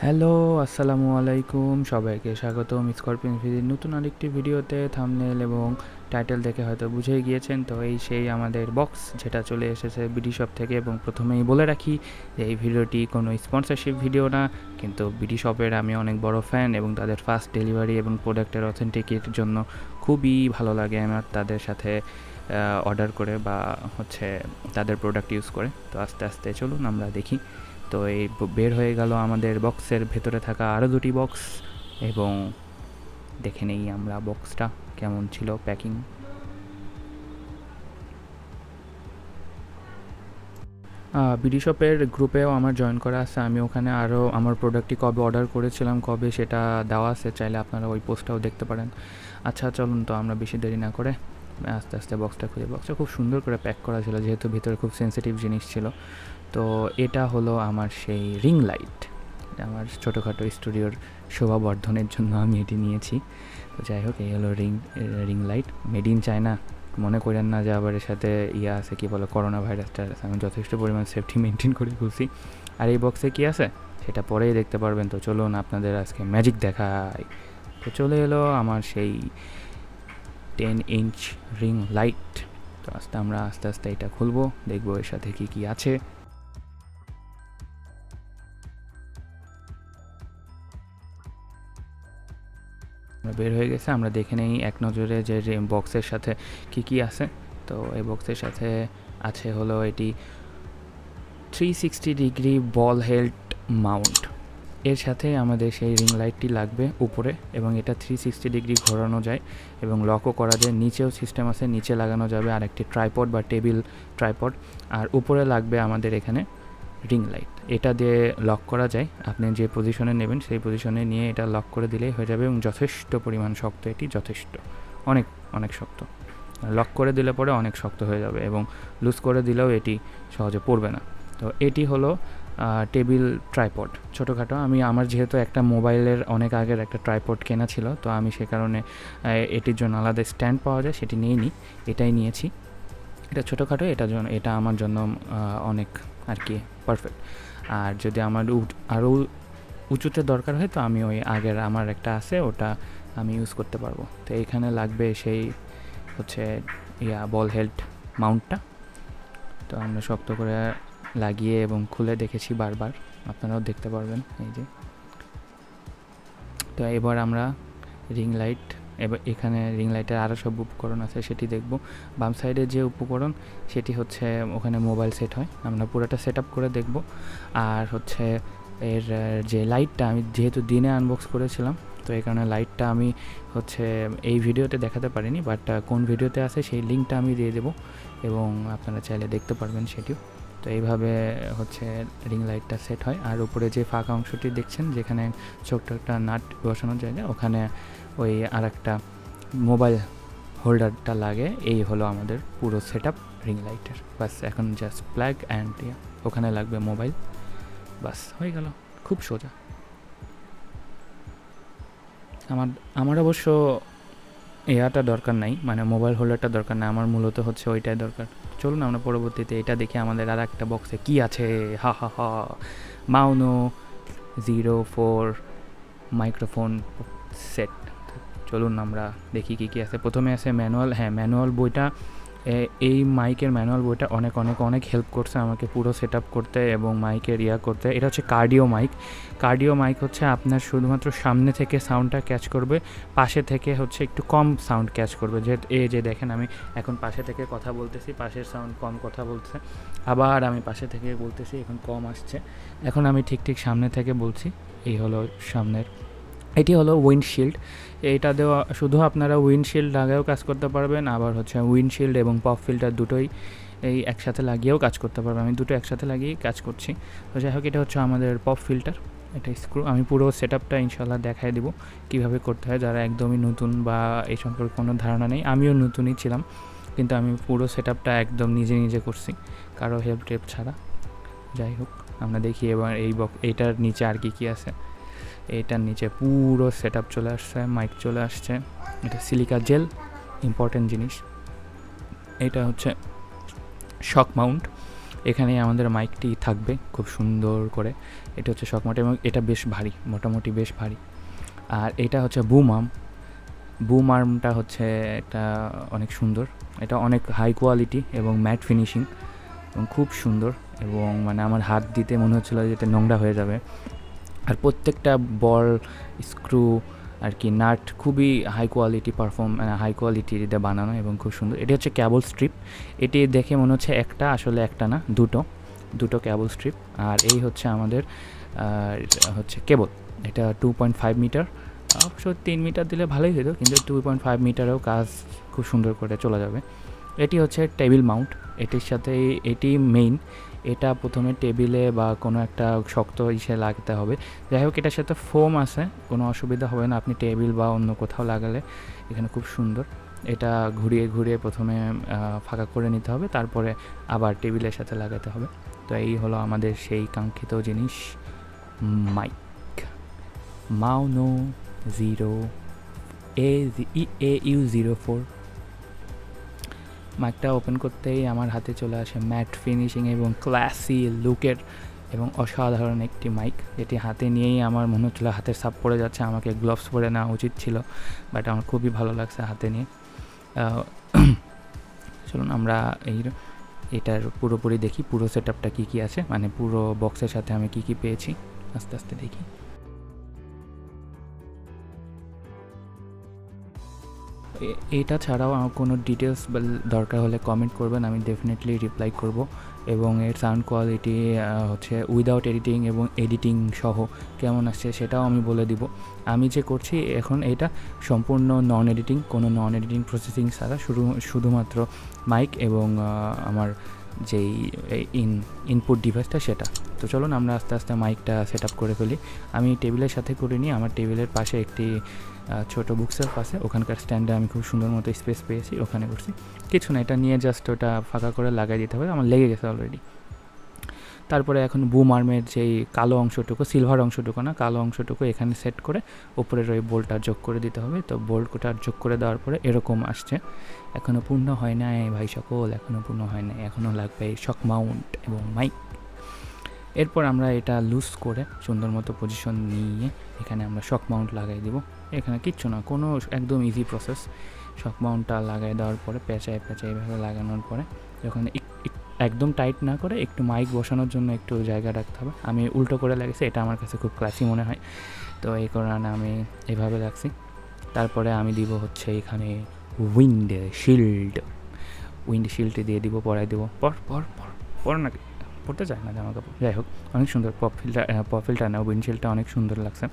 Hello, আসসালামু আলাইকুম। সবাইকে স্বাগতম স্করপিয়ন ফিজির নতুন আরেকটি ভিডিওতে। থাম্বনেল এবং টাইটেল দেখে হয়তো বুঝেই গিয়েছেন। তো এই সেই আমাদের বক্স যেটা চলে এসেছে বিডি শপ থেকে। এবং প্রথমেই বলে রাখি যে এই ভিডিওটি কোনো স্পন্সরশিপ ভিডিও না, কিন্তু বিডি শপের আমি অনেক বড় ফ্যান এবং তাদের ফাস্ট ডেলিভারি এবং প্রোডাক্টের অথেন্টিকের জন্য খুবই ভালো লাগে আমার তাদের সাথে অর্ডার করে বা হচ্ছে তাদের প্রোডাক্ট ইউজ করে। তো আস্তে আস্তে চলুন আমরা দেখি। তো এই বের হয়ে গেল আমাদের বক্সের ভেতরে থাকা আরও দুটি বক্স, এবং দেখে নেই আমরা বক্সটা কেমন ছিল প্যাকিং। বিডি শপের গ্রুপেও আমার জয়েন করা আছে, আমি ওখানে আরও আমার প্রোডাক্টটি কবে অর্ডার করেছিলাম কবে সেটা দেওয়া আছে, চাইলে আপনারা ওই পোস্টটাও দেখতে পারেন। আচ্ছা চলুন, তো আমরা বেশি দেরি না করে আস্তে আস্তে বক্সটা খুঁজে। বক্সটা খুব সুন্দর করে প্যাক করা ছিল, যেহেতু ভিতরে খুব সেন্সিটিভ জিনিস ছিল। তো এটা হলো আমার সেই রিং লাইট, আমার ছোটোখাটো স্টুডিওর শোভাবর্ধনের জন্য আমি এটি নিয়েছি। তো যাই হোক, এই হলো ring light, made in China. মনে করেন না যে আবার এর সাথে আছে কি বলে করোনা ভাইরাসটা আছে। আমি যথেষ্ট পরিমাণ সেফটি মেনটেন করে খুলছি। আর এই বক্সে কি আছে সেটা পরেই দেখতে পারবেন। তো চলুন আপনাদের আজকে ম্যাজিক দেখাই। তো চলে এলো আমার সেই 10 ইঞ্চ রিং লাইট। তো আমরা আস্তে আস্তে এটা খুলবো, দেখবো এর সাথে কি কি আছে। বের হয়ে গেছে, আমরা দেখে নেই এক নজরে যে বক্সের সাথে কি কি আছে। তো এই বক্সের সাথে আছে হলো এটি 360 ডিগ্রি বল হেল্ড মাউন্ট। এর সাথে আমাদের সেই রিং লাইটটি লাগবে উপরে, এবং এটা 360 ডিগ্রি ঘোরানো যায় এবং লকও করা যায়। নিচেও সিস্টেম আছে, নিচে লাগানো যাবে আরেকটি ট্রাইপড বা টেবিল ট্রাইপড। আর উপরে লাগবে আমাদের এখানে রিং লাইট, এটা দিয়ে লক করা যায়। আপনি যে পজিশনে নেবেন সেই পজিশনে নিয়ে এটা লক করে দিলেই হয়ে যাবে, এবং যথেষ্ট পরিমাণ শক্ত, এটি যথেষ্ট অনেক অনেক শক্ত। লক করে দিলে পরে অনেক শক্ত হয়ে যাবে, এবং লুজ করে দিলেও এটি সহজে পড়বে না। তো এটি হলো টেবিল ট্রাইপড, ছোটোখাটো। আমি আমার যেহেতু একটা মোবাইলের অনেক আগের একটা ট্রাইপড কেনা ছিল, তো আমি সে কারণে এটির জন্য আলাদা স্ট্যান্ড পাওয়া যায় সেটি নিইনি, এটাই নিয়েছি। এটা ছোটোখাটো, এটা আমার জন্য অনেক আর কি পারফেক্ট। আর যদি আমার আরও উঁচুতে দরকার হয় তো আমি ওই আগের আমার একটা আছে, ওটা আমি ইউজ করতে পারবো। তো এইখানে লাগবে সেই হচ্ছে বল হেল্ড মাউন্টটা। তো আমরা শক্ত করে লাগিয়ে এবং খুলে দেখেছি বারবার, আপনারাও দেখতে পারবেন এই যে। তো এবার আমরা রিং লাইট, এবার এখানে রিং লাইটের আরও সব উপকরণ আছে সেটি দেখব। বাম সাইডে যে উপকরণ সেটি হচ্ছে ওখানে মোবাইল সেট হয়, আমরা পুরোটা সেট আপ করে দেখব। আর হচ্ছে এর যে লাইটটা আমি যেহেতু দিনে আনবক্স করেছিলাম, তো এই কারণে লাইটটা আমি হচ্ছে এই ভিডিওতে দেখাতে পারিনি, বাট কোন ভিডিওতে আছে সেই লিঙ্কটা আমি দিয়ে দেবো, এবং আপনারা চাইলে দেখতে পারবেন সেটিও। তো এইভাবে হচ্ছে রিং লাইটটা সেট হয়। আর উপরে যে ফাঁকা অংশটি দেখছেন, যেখানে ছোট্ট একটা নাট বসানোর জায়গা, ওখানে ওই আর একটা মোবাইল হোল্ডারটা লাগে। এই হলো আমাদের পুরো সেট আপ রিং লাইটের। বাস এখন জাস্ট প্লাগ অ্যান্ড ওখানে লাগবে মোবাইল, বাস হয়ে গেল, খুব সোজা। আমার অবশ্য এয়াটা দরকার নাই, মানে মোবাইল হোল্ডারটা দরকার নাই, আমার মূলত হচ্ছে ওইটাই দরকার। চলুন আমরা পরবর্তীতে এটা দেখি আমাদের আর একটা বক্সে কী আছে। হা হা হা, মাউনো 04 মাইক্রোফোন সেট। চলুন আমরা দেখি কী কী আছে। প্রথমে আছে ম্যানুয়াল। হ্যাঁ, ম্যানুয়াল বইটা, এই মাইকের ম্যানুয়াল বইটা অনেক অনেক অনেক হেল্প করছে আমাকে পুরো সেট আপ করতে এবং মাইকের করতে। এটা হচ্ছে কার্ডিও মাইক। কার্ডিও মাইক হচ্ছে আপনার শুধুমাত্র সামনে থেকে সাউন্ডটা ক্যাচ করবে, পাশে থেকে হচ্ছে একটু কম সাউন্ড ক্যাচ করবে। এই যে দেখেন, আমি এখন পাশে থেকে কথা বলতেছি, পাশের সাউন্ড কম কথা বলছে, আবার আমি পাশে থেকে বলতেছি, এখন কম আসছে। এখন আমি ঠিক সামনে থেকে বলছি, এই হলো সামনের। এটি হলো উইন্ডশিল্ড। এটা দেওয়া শুধু আপনারা উইন্ডশিল্ড লাগায়েও কাজ করতে পারবেন, আবার হচ্ছে উইন্ডশিল্ড এবং পপ ফিল্টার দুটোই এই একসাথে লাগিয়েও কাজ করতে পারবেন। আমি দুটো একসাথে লাগিয়েই কাজ করছি। তো যাই হোক, এটা হচ্ছে আমাদের পপ ফিল্টার, এটা স্ক্রু। আমি পুরো সেট আপটা ইনশাল্লাহ দেখাই দেবো কীভাবে করতে হয়, যারা একদমই নতুন বা এই সম্পর্কে কোনো ধারণা নেই। আমিও নতুনই ছিলাম, কিন্তু আমি পুরো সেট আপটা একদম নিজে করছি, কারো হেল্প টেপ ছাড়া। যাই হোক, আমরা দেখি এবার এইটার নিচে আর কি আছে। এটার নিচে পুরো সেট আপ চলে আসছে, মাইক চলে আসছে। এটা সিলিকা জেল, ইম্পর্টেন্ট জিনিস। এটা হচ্ছে শক মাউন্ট। এখানেই আমাদের মাইকটি থাকবে খুব সুন্দর করে। এটা হচ্ছে শক মাউন্ট এবং এটা বেশ ভারী, মোটামুটি বেশ ভারী। আর এটা হচ্ছে বুম আর্মটা হচ্ছে এটা অনেক সুন্দর, এটা অনেক হাই কোয়ালিটি এবং ম্যাট ফিনিশিং এবং খুব সুন্দর, এবং মানে আমার হাত দিতে মনে হচ্ছিলো যে এটা নোংরা হয়ে যাবে। আর প্রত্যেকটা বল স্ক্রু আর কি নাট খুবই হাই কোয়ালিটি হাই কোয়ালিটিতে বানানো এবং খুব সুন্দর। এটি হচ্ছে ক্যাবল স্ট্রিপ, এটি দেখে মনে হচ্ছে একটা, আসলে একটা না, দুটো ক্যাবল স্ট্রিপ। আর এই হচ্ছে আমাদের হচ্ছে কেবল, এটা 2.5 মিটার, অবশ্য 3 মিটার দিলে ভালোই হতো, কিন্তু 2.5 মিটারেও কাজ খুব সুন্দর করে চলে যাবে। এটি হচ্ছে টেবিল মাউন্ট, এটির সাথে এটি মেইন, এটা প্রথমে টেবিলে বা কোনো একটা শক্ত ইসে লাগাতে হবে। যাই হোক, এটার সাথে ফোম আছে, কোনো অসুবিধা হবে না আপনি টেবিল বা অন্য কোথাও লাগালে। এখানে খুব সুন্দর, এটা ঘুরিয়ে ঘুরিয়ে প্রথমে ফাঁকা করে নিতে হবে, তারপরে আবার টেবিলের সাথে লাগাতে হবে। তো এই হলো আমাদের সেই কাঙ্ক্ষিত জিনিস, মাইক Maono Au-A04। মাইকটা ওপেন করতেই আমার হাতে চলে আসে ম্যাট ফিনিশিং এবং ক্লাসি লুকের এবং অসাধারণ একটি মাইক, যেটি হাতে নিয়েই আমার মনে হচ্ছিলো হাতের ছাপ পড়ে যাচ্ছে, আমাকে গ্লোভস পরে নেওয়া উচিত ছিল, বাট আমার খুবই ভালো লাগছে হাতে নিয়ে। চলুন আমরা এটার পুরোপুরি দেখি, পুরো সেট আপটা কী কী আছে, মানে পুরো বক্সের সাথে আমি কী কী পেয়েছি আস্তে আস্তে দেখি। এটা ছাড়াও আমার কোনো ডিটেলস দরকার হলে কমেন্ট করবেন, আমি ডেফিনেটলি রিপ্লাই করব। এবং এর সাউন্ড কোয়ালিটি হচ্ছে উইদাউট এডিটিং এবং এডিটিং সহ কেমন আসছে সেটাও আমি বলে দিব। আমি যে করছি এখন এটা সম্পূর্ণ নন এডিটিং, কোনো নন এডিটিং প্রসেসিং ছাড়া, শুধুমাত্র মাইক এবং আমার যেই ইনপুট ডিভাইসটা সেটা। তো চলুন আমরা আস্তে আস্তে মাইকটা সেট আপ করে ফেলি। আমি টেবিলের সাথে করে নিই, আমার টেবিলের পাশে একটি ছোটো বুকসের পাশে, ওখানকার স্ট্যান্ডে আমি খুব সুন্দর মতো স্পেস পেয়েছি, ওখানে করছি। কিছু না, এটা নিয়ে জাস্ট ওটা ফাঁকা করে লাগাই দিতে হবে, আমার লেগে গেছে অলরেডি। তারপরে এখন বুম আর্মের যেই কালো অংশটুকু, সিলভার অংশটুকু না, কালো অংশটুকু এখানে সেট করে উপরের ওই বোল্টটা যোগ করে দিতে হবে। তো বোল্টটা যোগ করে দেওয়ার পরে এরকম আসছে। এখনও পূর্ণ হয় নাই ভাই সকল, এখনও পূর্ণ হয় নাই, এখনও লাগবে শক মাউন্ট এবং মাইক। এরপর আমরা এটা লুজ করে সুন্দর মতো পজিশন নিয়ে এখানে আমরা শক মাউন্ট লাগাই দেবো। এখানে কিচ্ছু না, কোনো একদম ইজি প্রসেস। শক মাউন্টটা লাগাই দেওয়ার পরে পেঁচায় এইভাবে লাগানোর পরে যখন একদম টাইট না করে একটু মাইক বসানোর জন্য একটু জায়গা রাখতে হবে। আমি উল্টো করে লাগিয়েছি, এটা আমার কাছে খুব ক্লাসি মনে হয়, তো এই কারণে আমি এভাবে রাখছি। তারপরে আমি দিব হচ্ছে এখানে উইন্ড শিল্ড দিয়ে দিব, পরাই দিব। পর নাকি পড়তে চায় না জামা কাপড়, যাই হোক অনেক সুন্দর। পপ ফিল্টার না, উইন্ডশিল্ডটা অনেক সুন্দর লাগছে,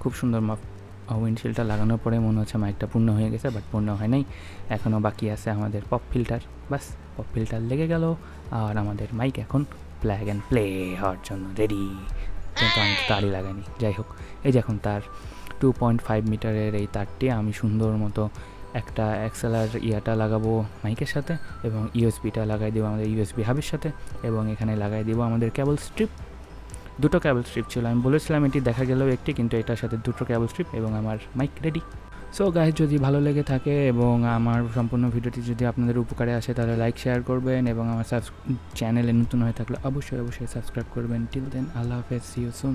খুব সুন্দর। উইন্ডশিল্ডটা লাগানোর পরে মনে হচ্ছে মাইকটা পূর্ণ হয়ে গেছে, বাট পূর্ণ হয় নাই, এখনও বাকি আছে আমাদের পপ ফিল্টার। বাস পপ ফিল্টার লেগে গেল আর আমাদের মাইক এখন প্লাগ অ্যান্ড প্লে হওয়ার জন্য রেডি। কিন্তু আমি তারই লাগাইনি, যাই হোক এই যে এখন তার 2.5 মিটারের এই তারটি আমি সুন্দর মতো একটা এক্সএলআর ইয়াটা লাগাবো মাইকের সাথে, এবং ইউএসবিটা লাগাই দেবো আমাদের ইউএসবি হাবের সাথে, এবং এখানে লাগাই দেবো আমাদের কেবল স্ট্রিপ। দুটো কেবল স্ট্রিপ ছিল, আমি বলেছিলাম এটি দেখা গেলেও একটি, কিন্তু এটার সাথে দুটো কেবল স্ট্রিপ এবং আমার মাইক রেডি। সো গাইস, যদি ভালো লেগে থাকে এবং আমার সম্পূর্ণ ভিডিওটি যদি আপনাদের উপকারে আসে তাহলে লাইক শেয়ার করবেন, এবং আমার চ্যানেলে নতুন হয়ে থাকলে অবশ্যই সাবস্ক্রাইব করবেন। টিল দেন, আল্লাহ হাফেজ, সি ইউ সুন।